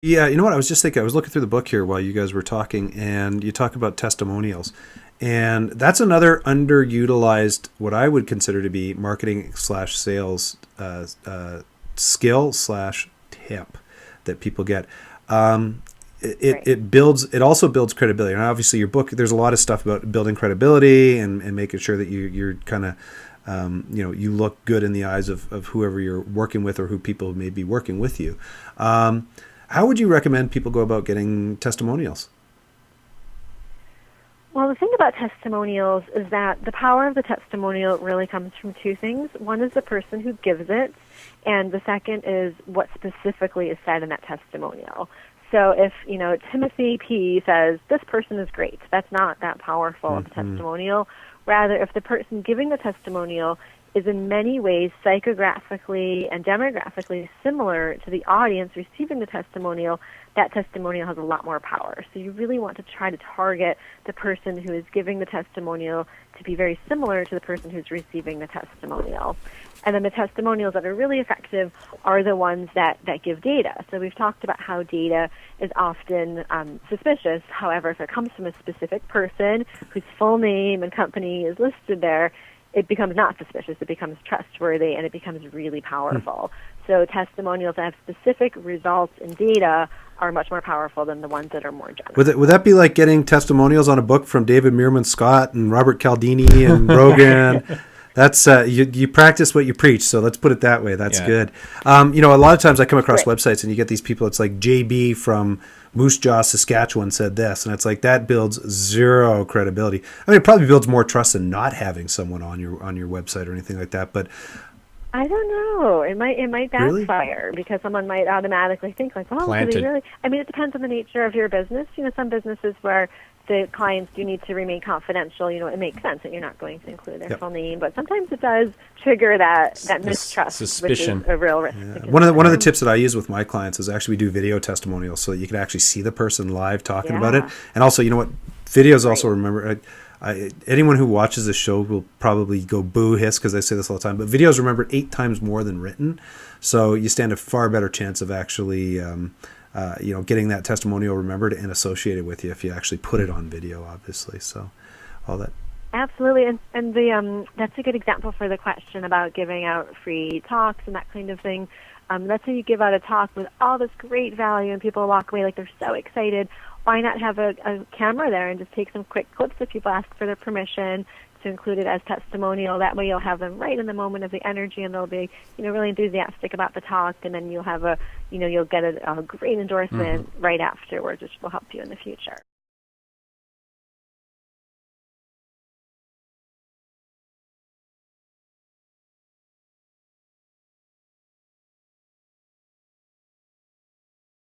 Yeah, you know what? I was just thinking, I was looking through the book here while you guys were talking, and you talk about testimonials. And that's another underutilized, what I would consider to be marketing slash sales skill slash tip that people get. Right. It also builds credibility. And obviously your book, there's a lot of stuff about building credibility and making sure that you're kind of, you look good in the eyes of whoever you're working with or who people may be working with you. How would you recommend people go about getting testimonials? Well, the thing about testimonials is that the power of the testimonial really comes from two things. One is the person who gives it, and the second is what specifically is said in that testimonial. So if, Timothy P says, this person is great, that's not that powerful of a testimonial. Rather, if the person giving the testimonial is in many ways psychographically and demographically similar to the audience receiving the testimonial, that testimonial has a lot more power. So you really want to try to target the person who is giving the testimonial to be very similar to the person who's receiving the testimonial. And then the testimonials that are really effective are the ones that give data. So we've talked about how data is often suspicious. However, if it comes from a specific person whose full name and company is listed there, it becomes not suspicious, it becomes trustworthy, and it becomes really powerful. So testimonials that have specific results and data are much more powerful than the ones that are more general. Would that be like getting testimonials on a book from David Meerman Scott and Robert Cialdini and Rogan? That's you practice what you preach, so let's put it that way. That's good. A lot of times I come across websites and you get these people. It's like JB from Moose Jaw, Saskatchewan said this, and it's like that builds zero credibility. I mean, it probably builds more trust than not having someone on your website or anything like that. But I don't know. It might backfire really? because someone might automatically think like, well, do they really? I mean, it depends on the nature of your business. Some businesses where the clients do need to remain confidential, it makes sense that you're not going to include their full name, but sometimes it does trigger that mistrust, suspicion, which is a real risk. Yeah. One of the tips that I use with my clients is actually we do video testimonials so that you can actually see the person live talking about it. And also, you know what, videos also, remember, anyone who watches this show will probably go boo hiss because I say this all the time, but videos remembered 8 times more than written, so you stand a far better chance of actually getting that testimonial remembered and associated with you if you actually put it on video, obviously. So all that. Absolutely, and the that's a good example for the question about giving out free talks and that kind of thing. Let's say you give out a talk with all this great value and people walk away like they're so excited. Why not have a camera there and just take some quick clips if people ask for their permission to include it as testimonial? That way you'll have them right in the moment of the energy and they'll be, really enthusiastic about the talk, and then you'll have you'll get a great endorsement right afterwards, which will help you in the future.